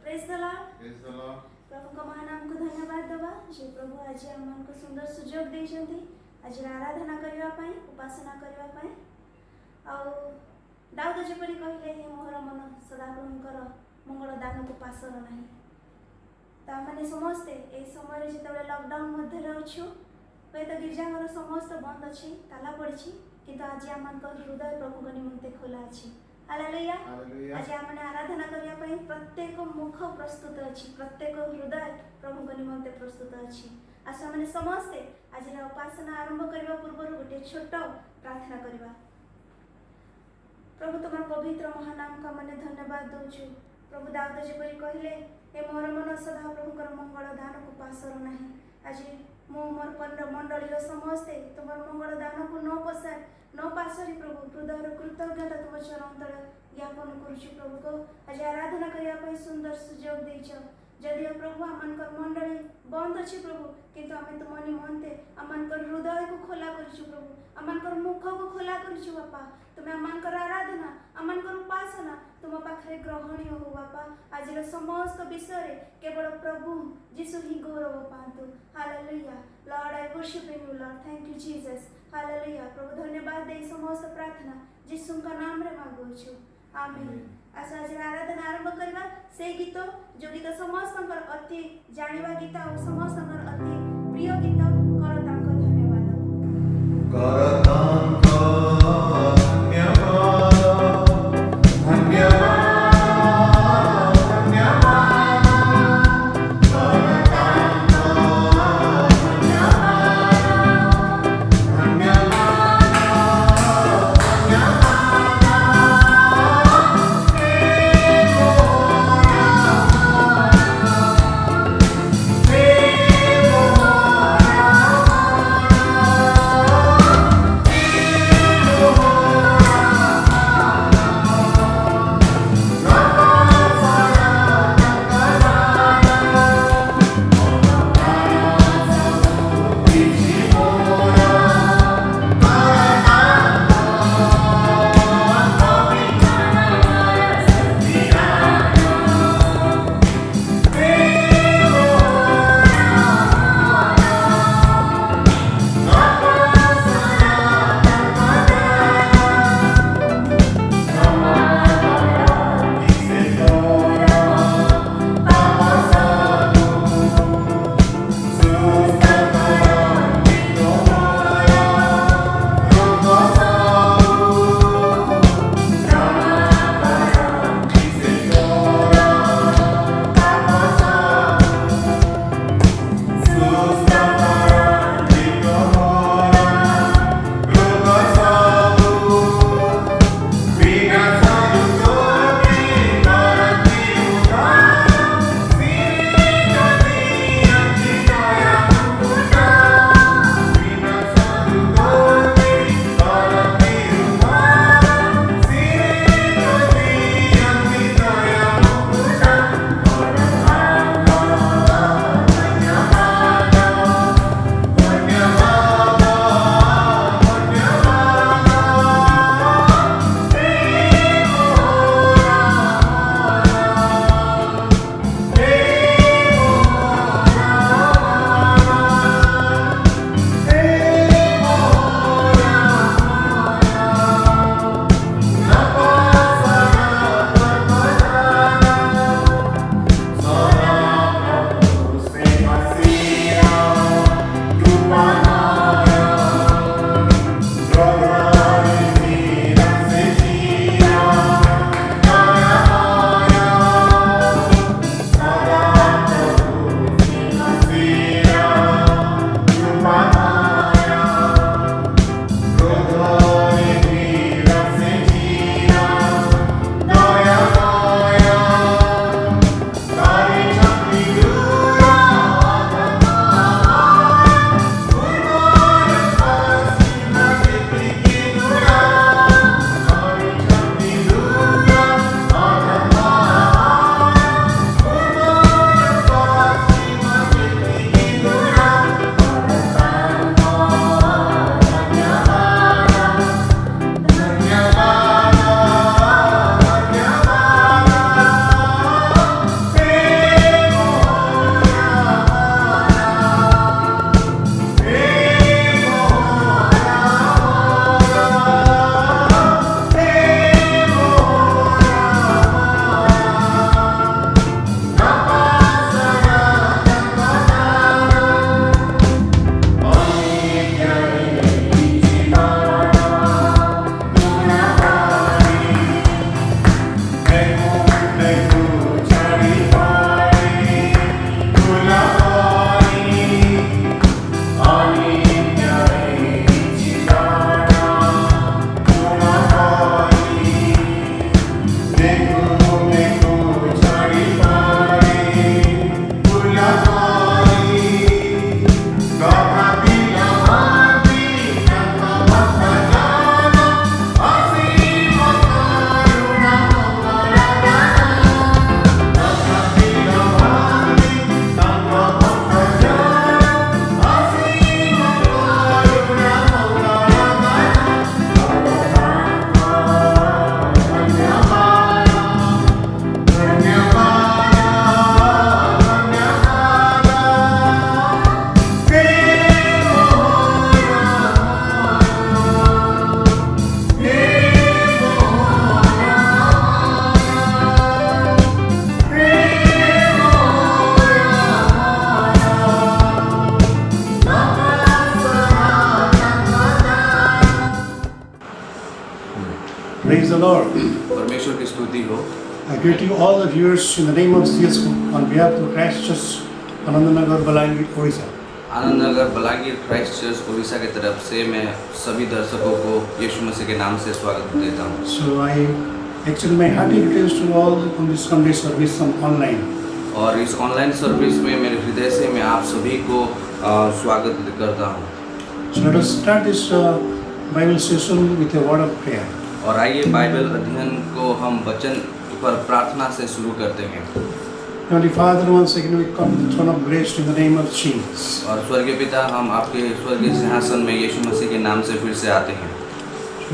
Praise the Lord. प्रभु को महानाम को धन्यवाद देवा जे प्रभु आज आम को सुंदर सुजोग देइछंती आज आराधना करबा पई उपासना करबा पई। आउ दाऊद जेपरि कहले हे मोहर मन सदा प्रभुकर मंगल दान को पासर नाही। ता माने समस्ते ए समय जेतबे लॉकडाउन मध्ये रहछु तो गिरजाघर समस्त बंद अच्छी ताला पड़ी किंतु आज आम हृदय प्रभु को निमंते खोला अच्छी। हालेलुया। आज आम आराधना करने प्रत्येक मुख प्रस्तुत अच्छी प्रत्येक हृदय प्रभु को निमंते प्रस्तुत अच्छी। आस मैंने समस्ते आज उपासना आरंभ करने पूर्व गोटे छोट प्रार्थना करवा। प्रभु तुम पवित्र महानाम का मैंने धन्यवाद दौचु। प्रभु दाऊद जेपरि कहले ए मोर मन सदा प्रभुकर मंगल दान को पासर नाही। आज मो मोर मंडलीर समस्ते तुम मंगल दान को न पासरी प्रभु हृदय कृतज्ञता तुम चरण तले ज्ञापन करुछु। प्रभु को आज आराधना करने सुंदर सुजोग देछ। जदिव प्रभु आमनकर मंडली बंद अच्छी प्रभु किंतु आम तुम निमंते आमनकर हृदय को खोला करुछु। प्रभु आमनकर मुख को खोला करुछु बापा। तुम आमनकर आराधना आमनकर उपासना तुम पाखे ग्रहणीय हो बापा। आज समस्त विषय केवल प्रभु जीशु ही गौरव पातु। Hallelujah lord I worship you lord thank you Jesus. Hallelujah प्रभु धन्यवाद दे समस्त प्रार्थना जीशु का नाम रे मांगुछु आमीन। आज आराधना आरंभ करवा से गीत जो गीत समस्त अति जानिबा गीत और समस्त अति प्रिय गीत कर तांको धन्यवाद कर तांको धन्यवाद धन्यवाद Hey हो। I greet you all the viewers in the name of Jesus on behalf of the Christ Church, Anandanagar, Balangir, Odisha. Anand Nagar Balangir Christ church Orissa की तरफ से मैं सभी दर्शकों को यीशु मसीह के नाम से स्वागत देता हूँ। So I extend my hearty greetings to all on this Sunday service on online. और इस ऑनलाइन सर्विस में मेरे हृदय से मैं आप सभी को स्वागत करता हूँ। So let us start this Bible session with a word of prayer. और आइए बाइबल अध्ययन को हम वचन पर प्रार्थना से शुरू करते हैं। Heavenly Father, once again we come to the throne of grace in the name of Jesus. और स्वर्गीय पिता, हम आपके स्वर्गीय सिंहासन में यीशु मसीह के नाम से फिर से आते हैं।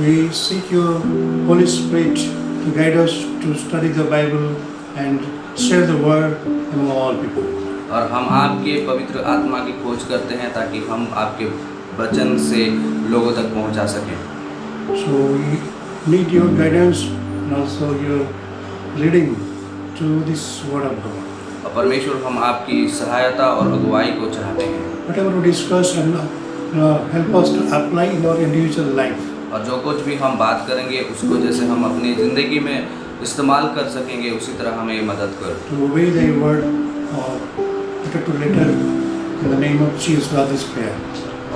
We seek your Holy Spirit to guide us to study the Bible and share the word among all people. और हम आपके पवित्र आत्मा की खोज करते हैं ताकि हम आपके वचन से लोगों तक पहुंचा सकें। So we need your guidance and also your leading to this word of God. और परमेश्वर, हम आपकी सहायता और अगुवाई को चाहते हैं। Whatever we discuss and help us to apply in our individual life. और जो कुछ भी हम बात करेंगे उसको जैसे हम अपनी ज़िंदगी में इस्तेमाल कर सकेंगे, उसी तरह हमें मदद कर। To obey thy word letter to letter in the name of Jesus God this prayer.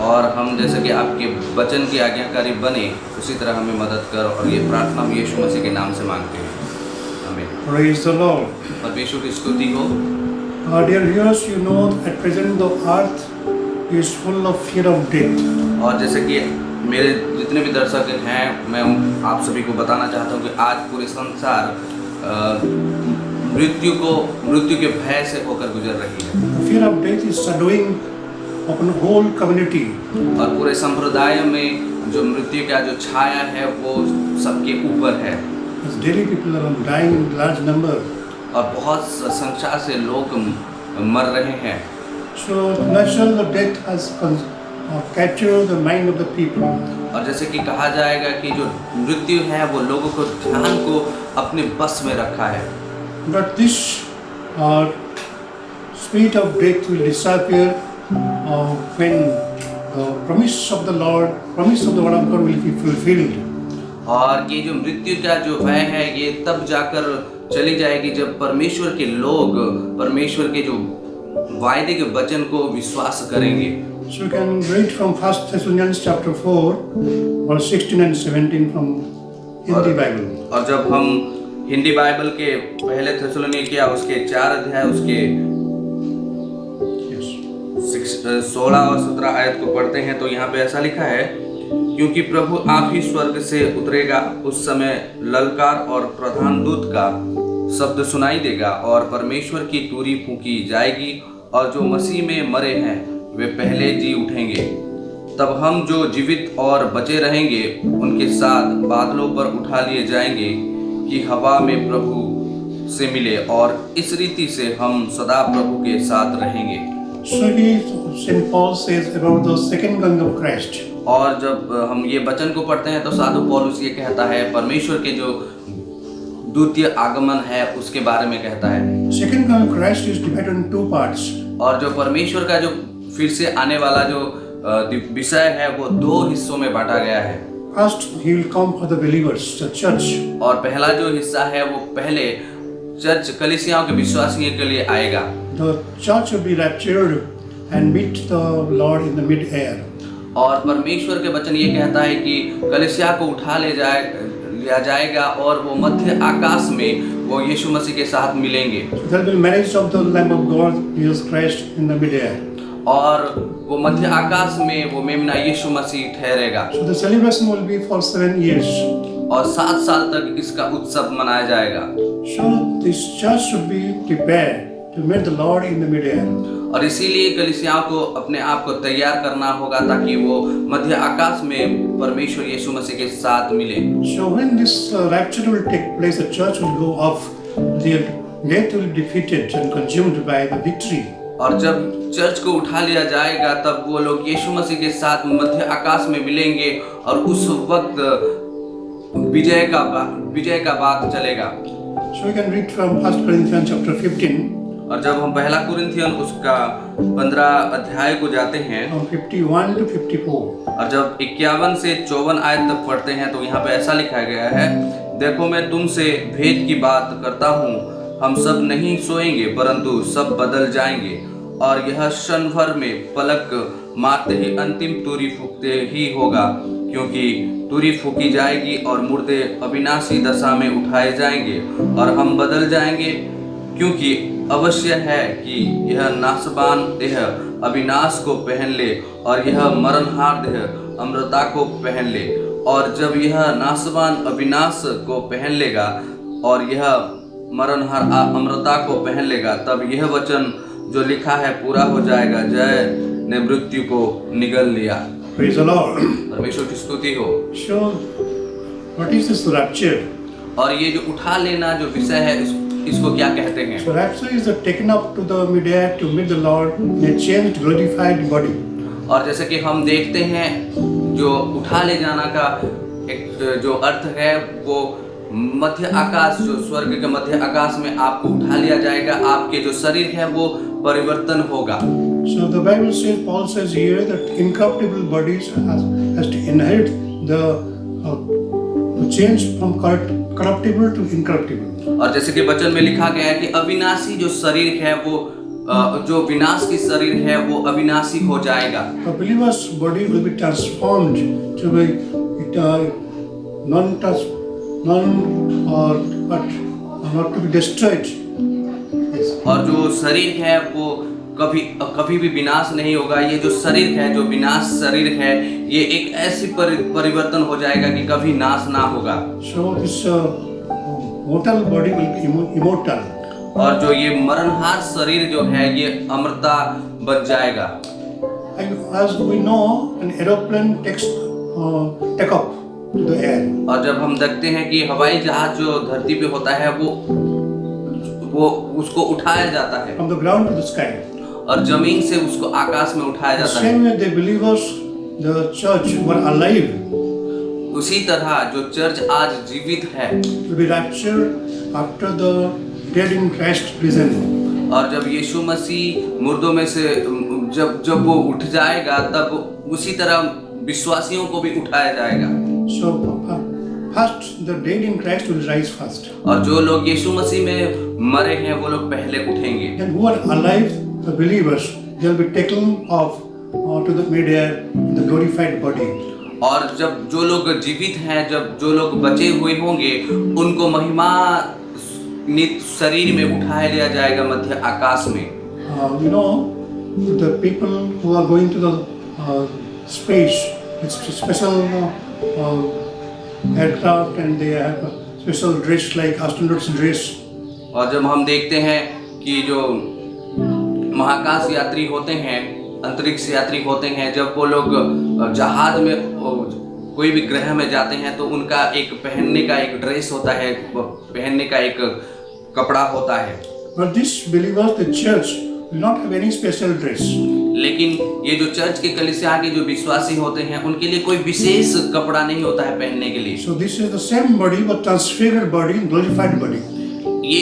और हम जैसे कि आपके वचन की आज्ञाकारी बने, उसी तरह हमें मदद कर। और ये प्रार्थना हम यीशु मसीह के नाम से मांगते हैं। आमीन। Praise the Lord. परमेश्वर की स्तुति हो। Dear viewers, you know at present the earth is full of fear of death. और जैसे कि मेरे जितने भी दर्शक हैं, मैं आप सभी को बताना चाहता हूँ कि आज पूरे संसार मृत्यु के भय से होकर गुजर रही है। The fear of death is shadowing upon whole community. और पूरे संप्रदाय में जो मृत्यु का जो छाया है वो सबके ऊपर है। As daily people are dying in large number. और बहुत संख्या से लोग मर रहे हैं। So natural death has captured the mind of the people. और जैसे कि कहा जाएगा कि जो मृत्यु है वो लोगों को ध्यान को अपने बस में रखा है। But this spirit of death will disappear when the promise of the word of God will be fulfilled. और ये जो मृत्यु का जो भय है ये तब जाकर चली जाएगी जब परमेश्वर के लोग परमेश्वर के जो वायदे के वचन को विश्वास करेंगे। So you can read from 1 Thessalonians chapter 4 verse 16 and 17 from Hindi Bible. और जब हम हिंदी बाइबल के पहले थेसलोनिकिया उसके 4 अध्याय उसके 16 और 17 आयत को पढ़ते हैं तो यहाँ पे ऐसा लिखा है, क्योंकि प्रभु आप ही स्वर्ग से उतरेगा, उस समय ललकार और प्रधान दूत का शब्द सुनाई देगा और परमेश्वर की तुरी फूंकी जाएगी और जो मसीह में मरे हैं वे पहले जी उठेंगे। तब हम जो जीवित और बचे रहेंगे उनके साथ बादलों पर उठा लिए जाएंगे कि हवा में प्रभु से मिले और इस रीति से हम सदा प्रभु के साथ रहेंगे। So St. Paul says about the second coming of Christ. और जब हम ये वचन को पढ़ते हैं तो साधु पौलुस ये कहता है परमेश्वर के जो द्वितीय आगमन है उसके बारे में कहता है। Second coming of Christ is divided in two parts. और जो परमेश्वर का जो फिर से आने वाला जो विषय है वो 2 हिस्सों में बांटा गया है। First, he will come for the believers, the church. और पहला जो हिस्सा है वो पहले चर्च कलीसियाओं के विश्वासियों के लिए आएगा। The church will be raptured and meet the Lord in the mid-air. और परमेश्वर के वचन ये कहता है कि कलीसिया को उठा लिया जाएगा और वो मध्य आकाश में वो यीशु मसीह के साथ मिलेंगे। There will be marriage of the Lamb of God, Jesus Christ, in the mid-air. और वो मध्य आकाश में वो मेमना यीशु मसीह ठहरेगा। So the celebration will be for 7 years. और 7 साल तक इसका उत्सव मनाया जाएगा। So this church should be prepared to meet the Lord in the mid-air. और इसीलिए कलीसियाओं को अपने आप को तैयार करना होगा ताकि वो मध्य आकाश में परमेश्वर यीशु मसीह के साथ मिले। So when this rapture will take place, the church will go off. The death will be defeated and consumed by the victory. और जब चर्च को उठा लिया जाएगा तब वो लोग यीशु मसीह के साथ मध्य आकाश में मिलेंगे और उस वक्त विजय का बात चलेगा। So we can read from 1 Corinthians chapter 15. और जब हम पहला कुरिन्थियन उसका 15 अध्याय को जाते हैं From 51 to 54. और जब 51 से 54 आयत तक पढ़ते हैं तो यहाँ पे ऐसा लिखा गया है, देखो मैं तुमसे भेद की बात करता हूँ, हम सब नहीं सोएंगे परंतु सब बदल जाएंगे, और यह क्षण भर में पलक मारते ही अंतिम तुरी फूकते ही होगा, क्योंकि तुरी फूकी जाएगी और मुर्दे अविनाशी दशा में उठाए जाएंगे और हम बदल जाएंगे। क्योंकि अवश्य है कि यह नाशवान देह अविनाश को पहन ले और यह मरणहार देह अमरता को पहन ले। और जब यह नाशवान अविनाश को पहन लेगा और यह मरणहार अमरता को पहन लेगा, तब यह वचन जो लिखा है पूरा हो जाएगा, जय ने मृत्यु को निगल लिया। Praise the Lord. परमेश्वर की स्तुति हो। So, what is this rapture? और ये जो उठा लेना जो विषय है, इसको क्या कहते हैं? So, rapture is taken up to the mid-air to meet the Lord in a changed, glorified body. और जैसे कि हम देखते हैं, जो उठा ले जाना का एक जो अर्थ है, वो मध्य आकाश, जो स्वर्ग के मध्य आकाश में आपको उठा लिया जाएगा, आपके जो शरीर है वो परिवर्तन होगा। So the Bible says, Paul says here that incorruptible bodies has to inherit the change from corruptible to incorruptible. और जैसे कि वचन में लिखा गया है कि अविनाशी जो शरीर है वो जो विनाश की शरीर है वो अविनाशी हो जाएगा। The believer's body will be transformed to be not to be destroyed. Yes. और जो शरीर है वो कभी भी विनाश नहीं होगा। ये जो शरीर है, जो विनाश शरीर है, ये एक ऐसी परिवर्तन हो जाएगा कि कभी नाश ना होगा। So this mortal body will be immortal. और जो ये मरणहार शरीर जो है ये अमरता बन जाएगा। As we know, an aeroplane takes take off to the air. और जब हम देखते हैं कि हवाई जहाज जो धरती पे होता है वो उसको उठाया जाता है From the ground to the sky. और जमीन से उसको आकाश में उठाया The जाता है। same way the believers, the church were alive, उसी तरह जो चर्च आज जीवित है will be raptured after the dead in Christ risen. और जब यीशु मसीह मुर्दों में से जब वो उठ जाएगा, तब उसी तरह विश्वासियों को भी उठाया जाएगा। So first the dead in Christ will rise first. और जो लोग यीशु मसीह में मरे हैं वो लोग पहले उठेंगे। Then who are alive, the believers, they will be taken off to the mid-air in the glorified body. और जब जो लोग जीवित हैं, जब जो लोग बचे हुए होंगे, उनको महिमा नित शरीर में उठाया लिया जाएगा मध्य आकाश में। You know, the people who are going to the space, it's a special aircraft and they have a special dress like astronauts dress. और जब हम देखते हैं कि जो महाकाश यात्री होते हैं, अंतरिक्ष यात्री होते हैं, जब वो लोग जहाज में कोई भी ग्रह में जाते हैं तो उनका एक पहनने का एक ड्रेस होता है, पहनने का एक कपड़ा होता है। But these believers, the church, will not have any special dress. लेकिन ये जो चर्च के कलीसिया के जो विश्वासी होते हैं, उनके लिए कोई विशेष कपड़ा नहीं होता है पहनने के लिए। So this is the same body but transfigured body, glorified body. ये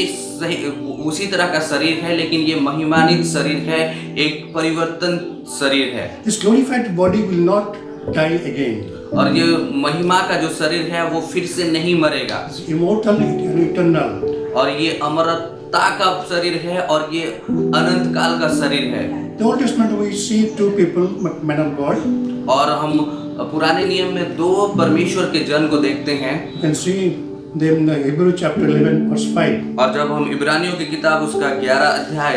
उसी तरह का शरीर है, लेकिन ये महिमान्वित शरीर है, एक परिवर्तन शरीर है। This glorified body will not die again. और ये महिमा का जो शरीर है वो फिर से नहीं मरेगा। It's immortal and eternal. और ये अमरता का शरीर है और ये अनंत काल का शरीर है। The Old Testament we see two people, men of God. और हम पुराने नियम में दो परमेश्वर के जन को देखते हैं। You can see them in the Hebrew chapter 11 verse 5. और जब हम इब्रानियों की किताब उसका 11 अध्याय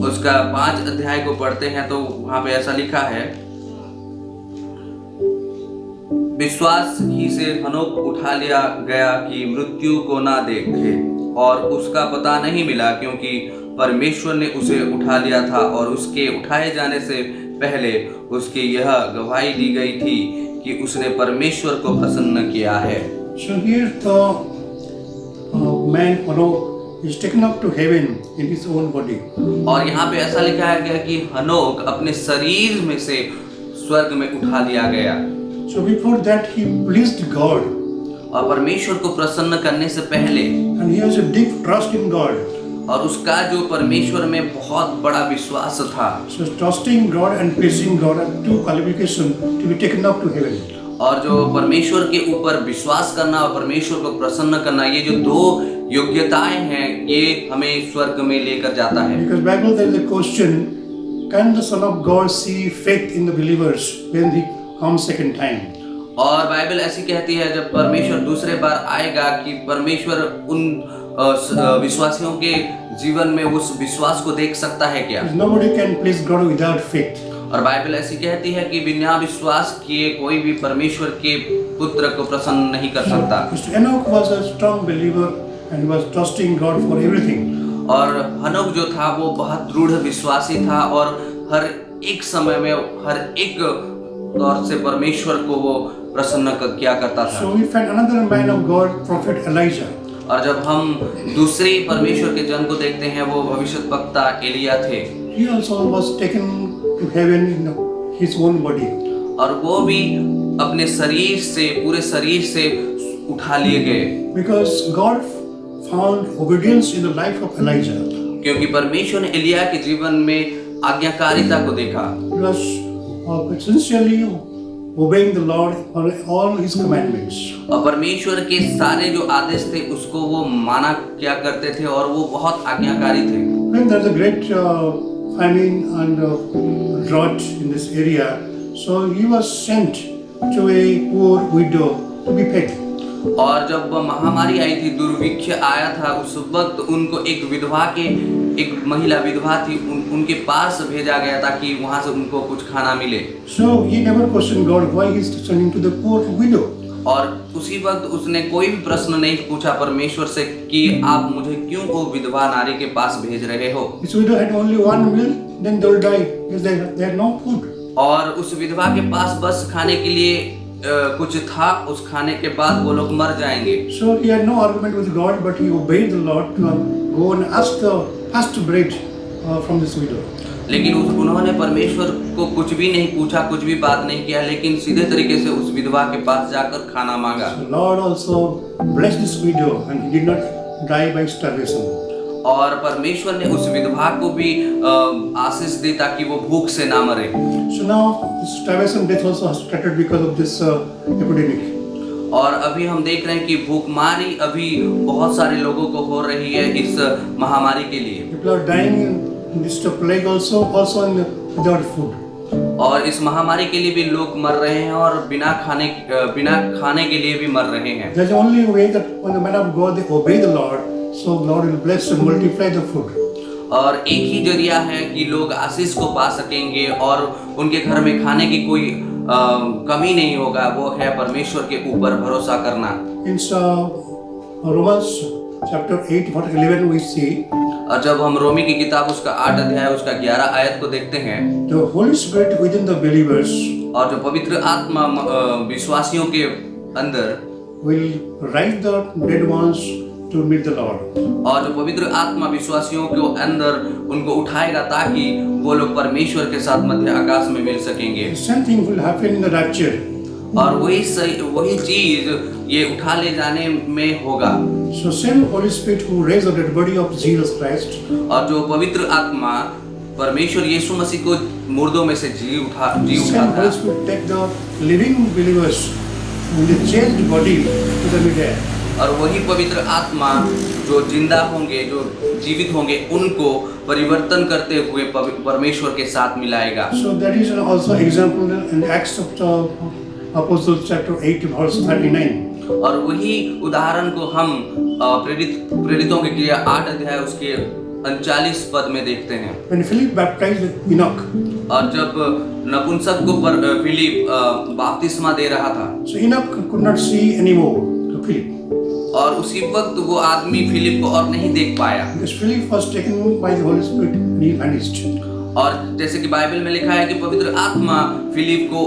उसका 5 अध्याय को पढ़ते हैं तो वहाँ पे ऐसा लिखा है, विश्वास ही से हनोक उठा लिया गया कि मृत्यु को ना देखे, और उसका पता नहीं मिला क्योंकि परमेश्वर ने उसे उठा लिया था, और उसके उठाए जाने से पहले उसकी यह गवाही दी गई थी कि उसने परमेश्वर को प्रसन्न किया है। So here the man Hanok is taken up to heaven in his own body. और यहाँ पे ऐसा लिखा गया कि हनोक अपने शरीर में से स्वर्ग में उठा लिया गया। So before that he pleased God. और परमेश्वर को प्रसन्न करने से पहले, And he has a deep trust in God. और उसका जो परमेश्वर में बहुत बड़ा विश्वास था। So trusting God and pleasing God are two qualifications to be taken up to heaven. और जो परमेश्वर के ऊपर विश्वास करना और परमेश्वर को प्रसन्न करना, ये जो दो योग्यताएं हैं, ये हमें स्वर्ग में लेकर जाता है। Because Bible there is a question, can the Son of God see faith in the believers when he comes second time? और बाइबल ऐसी कहती है जब परमेश्वर दूसरे बार आएगा कि परमेश्वर उन विश्वासियों के जीवन में उस विश्वास को देख सकता है क्या? Because nobody can please God without faith. और बाइबल ऐसी कहती है कि बिना विश्वास किए कोई भी परमेश्वर के पुत्र को प्रसन्न नहीं कर सकता। Mr. Enoch was a strong believer and was trusting God for everything. और हनोक जो था वो बहुत दृढ़ विश्वासी था और हर एक समय में हर एक तौर से परमेश्वर को वो प्रसन्न किया करता था। So we find another man of God, Prophet Elijah. और जब हम दूसरे परमेश्वर के जन को देखते हैं, वो भविष्यद्वक्ता एलिया थे। He also was taken to heaven in his own body. और वो भी अपने शरीर से, पूरे शरीर से उठा लिए गए। Because God found obedience in the life of Elijah. क्योंकि परमेश्वर ने एलिया के जीवन में आज्ञाकारिता को देखा। He was sincerely obeying the Lord for all his commandments. और परमेश्वर के सारे जो आदेश थे उसको वो माना क्या करते थे और वो बहुत आज्ञाकारी थे। When there is a great famine and drought in this area, so he was sent to a poor widow to be fed. और जब महामारी आई थी, दुर्भिक्ष आया था, उस वक्त उनको एक विधवा के, एक महिला विधवा थी, उनके पास भेजा गया ताकि वहां से उनको कुछ खाना मिले। So he never questioned God why he is sending to the poor widow. और उसी वक्त उसने कोई भी प्रश्न नहीं पूछा परमेश्वर से कि आप मुझे क्यों वो विधवा नारी के पास भेज रहे हो। This widow had only one meal, then they will die because they had no food. और उस विधवा के पास बस खाने के लिए कुछ था, उस खाने के बाद वो लोग मर जाएंगे। So he had no argument with God, but he obeyed the Lord to go and ask the first bread from this widow. लेकिन उन्होंने परमेश्वर को कुछ भी नहीं पूछा, कुछ भी बात नहीं किया, लेकिन सीधे तरीके से उस विधवा के पास जाकर खाना मांगा। So Lord also blessed this widow and he did not die by starvation. और परमेश्वर ने उस विधवा को भी आशीष दी ताकि वो भूख से ना मरे। So now starvation death also has started because of this epidemic. और अभी हम देख रहे हैं कि भूखमारी अभी बहुत सारे लोगों को हो रही है इस महामारी के लिए। People are dying in this plague also without food. और इस महामारी के लिए भी लोग मर रहे हैं और बिना खाने के लिए भी मर रहे हैं। There's only way that when the men of God they obey the Lord, so Lord will bless and multiply the food. और एक ही जरिया है कि लोग आशीष को पा सकेंगे और उनके घर में खाने की कोई कमी नहीं होगा, वो है परमेश्वर के ऊपर भरोसा करना। In Romans chapter 8 verse 11 we see और जब हम रोमी की किताब उसका 8 अध्याय उसका 11 आयत को देखते हैं, the Holy Spirit within the believers और जो पवित्र आत्मा विश्वासियों के अंदर will rise the dead ones to meet the Lord. और जो पवित्र आत्मा विश्वासियों के अंदर उनको उठाएगा ताकि वो लोग परमेश्वर के साथ मध्य आकाश में मिल सकेंगे। The same thing will happen in the rapture. और वही चीज ये उठा ले जाने में होगा। So same Holy Spirit who raised the dead body of Jesus Christ. और जो पवित्र आत्मा परमेश्वर यीशु मसीह को मुर्दों में से जी उठा Same Holy Spirit take the living believers with the changed body to the mid-air. और वही पवित्र आत्मा जो जिंदा होंगे, जो जीवित होंगे, उनको परिवर्तन करते हुए परमेश्वर के साथ मिलाएगा। So that is also example in Acts of the Apostles chapter 8 verse 39. और वही उदाहरण को हम प्रेरितों की क्रिया 8 अध्याय उसके 39 पद में देखते हैं। When Philip baptized Enoch, और जब नपुंसक को फिलिप बपतिस्मा दे रहा था, so Enoch could not see anymore to Philip. और उसी वक्त वो आदमी फिलिप को और नहीं देख पाया। Because Philip was taken by the Holy Spirit and he vanished. और जैसे कि बाइबल में लिखा है कि पवित्र आत्मा फिलिप को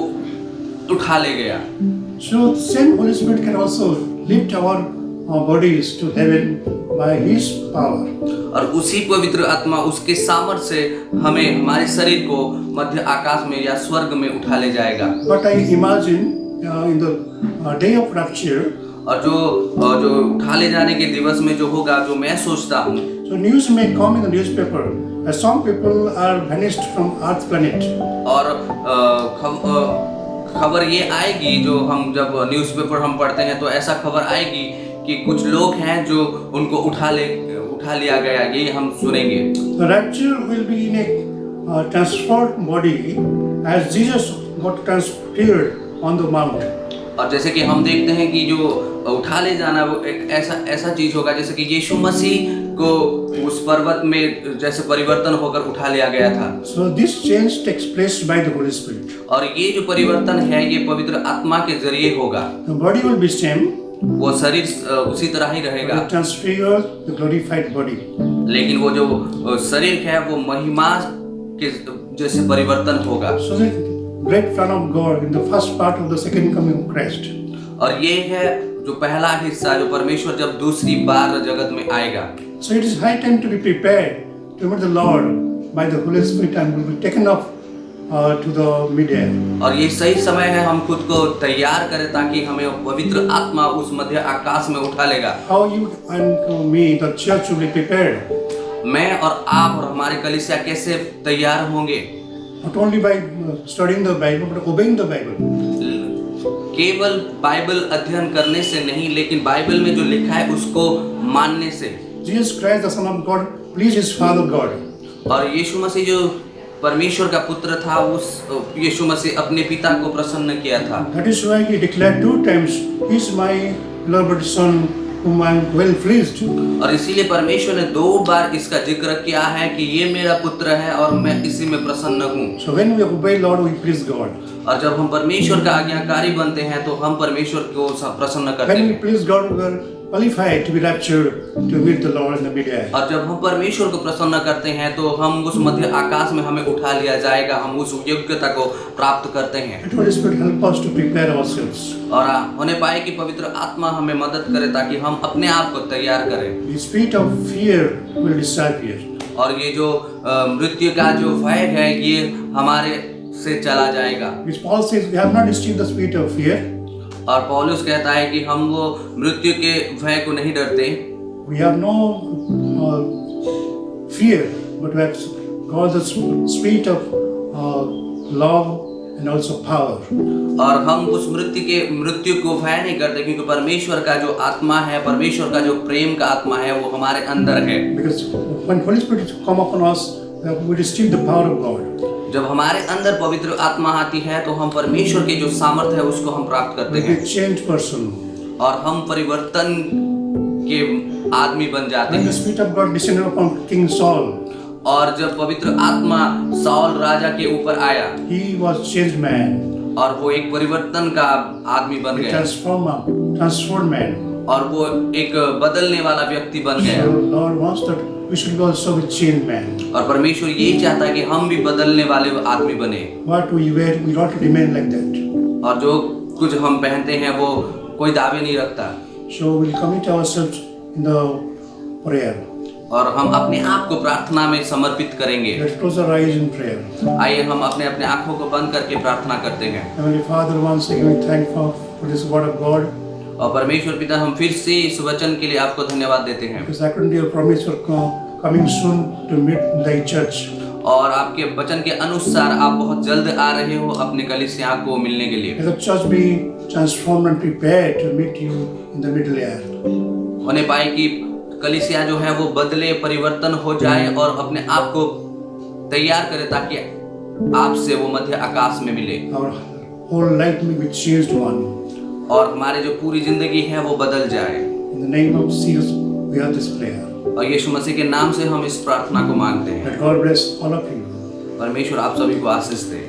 उठा ले गया। So same Holy Spirit can also lift our bodies to heaven by His power. और उसी पवित्र आत्मा उसके सामर्थ्य से हमें हमारे शरीर को मध्य आकाश में या स्वर्ग में उठा ले जाएगा। But I imagine in the day of rapture, और जो उठा ले जाने के दिवस में जो होगा, जो मैं सोचता हूँ, so news may come in the newspaper that some people are vanished from Earth planet. और खबर ये आएगी, जो हम जब न्यूज़पेपर हम पढ़ते हैं तो ऐसा खबर आएगी कि कुछ लोग हैं जो उनको उठा लिया गया, ये हम सुनेंगे। The rapture will be in a transformed body as Jesus got transfigured on the mount. और जैसे कि हम देखते हैं कि जो उठा ले जाना वो एक ऐसा चीज होगा जैसे कि यीशु मसीह को उस पर्वत में जैसे परिवर्तन होकर उठा लिया गया था। So this change takes place by the Holy Spirit. और ये जो परिवर्तन है ये पवित्र आत्मा के जरिए होगा। The body will be same, वो शरीर उसी तरह ही रहेगा, but transfigured the glorified body. लेकिन वो जो शरीर है वो महिमा के जैसे परिवर्तन होगा। So the great plan of God in the first part of the second coming of Christ. और ये है जो पहला हिस्सा जो परमेश्वर जब दूसरी बार जगत में आएगा। So it is high time to be prepared to meet the Lord by the Holy Spirit and will be taken up to the mid-air. और ये सही समय है हम खुद को तैयार करें ताकि हमें पवित्र आत्मा उस मध्य आकाश में उठा लेगा। How you and me, the church, will be prepared? मैं और आप और हमारे कलीसिया कैसे तैयार होंगे? Not only by studying the Bible, but obeying the Bible. केवल बाइबल अध्ययन करने से नहीं, लेकिन बाइबल में जो लिखा है उसको मानने से। Jesus Christ, the Son of God, pleased his Father God. और यीशु मसीह जो परमेश्वर का पुत्र था, उस यीशु मसीह अपने पिता को प्रसन्न किया था। That is why he declared 2 times, "He is my beloved Son, whom I am well pleased." और इसीलिए परमेश्वर ने 2 बार इसका जिक्र किया है कि ये मेरा पुत्र है और मैं इसी में प्रसन्न हूँ। So when we obey Lord, we please God. और जब हम परमेश्वर का आज्ञाकारी बनते हैं तो हम परमेश्वर को प्रसन्न करते When we हैं। please God, we are qualified to be raptured to meet the Lord in the mid-air. और जब हम परमेश्वर को प्रसन्न करते हैं तो हम उस मध्य आकाश में हमें उठा लिया जाएगा, हम उस योग्यता को प्राप्त करते हैं। Let Holy Spirit help us to prepare ourselves. और होने पाए कि पवित्र आत्मा हमें मदद करे ताकि हम अपने आप को तैयार करें। The spirit of fear will disappear. और ये जो मृत्यु का जो भय है ये हमारे से चला जाएगा। Which Paul says, we have not received the spirit of fear. और पौलुस कहता है कि हम वो मृत्यु के भय को नहीं डरते। We have no fear, but we have got the spirit of love and also power. और हम उस मृत्यु को भय नहीं करते क्योंकि परमेश्वर का जो आत्मा है, परमेश्वर का जो प्रेम का आत्मा है वो हमारे अंदर है। Because when Holy Spirit come upon us, we receive the power of God. जब हमारे अंदर पवित्र आत्मा आती है तो हम परमेश्वर के जो सामर्थ्य है उसको हम प्राप्त करते We हैं be changed person. और हम परिवर्तन के आदमी बन जाते When the हैं। spirit of God descended upon King Saul, और जब पवित्र आत्मा साउल राजा के ऊपर आया he was changed man, और वो एक परिवर्तन का आदमी बन a गया transformed man. और वो एक बदलने वाला व्यक्ति बन So गया। Lord wants that we should also be changed man. और परमेश्वर यही चाहता है कि हम भी बदलने वाले आदमी बने What we wear, we don't remain like that. और जो कुछ हम पहनते हैं वो कोई दावे नहीं रखता। So we'll commit ourselves in the prayer. और हम अपने आप को प्रार्थना में समर्पित करेंगे। Let's close our eyes in prayer. आइए हम अपने अपने आंखों को बंद करके प्रार्थना करते हैं। Heavenly Father, once again we thank for this word of God. और परमेश्वर पिता हम फिर से इस वचन के लिए आपको धन्यवाद देते हैं Because according to your promise, you're coming soon to meet thy church. और आपके वचन के अनुसार आप बहुत जल्द आ रहे हो अपने कलीसिया को मिलने के लिए। May the church be transformed and prepared to meet you in the middle air. होने पाए कि कलीसिया जो है वो बदले, परिवर्तन हो जाए और अपने आप को तैयार करे ताकि आपसे वो मध्य आकाश में मिले Our whole life may be changed one. और हमारे जो पूरी जिंदगी है वो बदल जाए। In the name of Jesus, we have this prayer. और यीशु मसीह के नाम से हम इस प्रार्थना को मांगते हैं। That God bless all of you. परमेश्वर आप सभी को आशीष दे।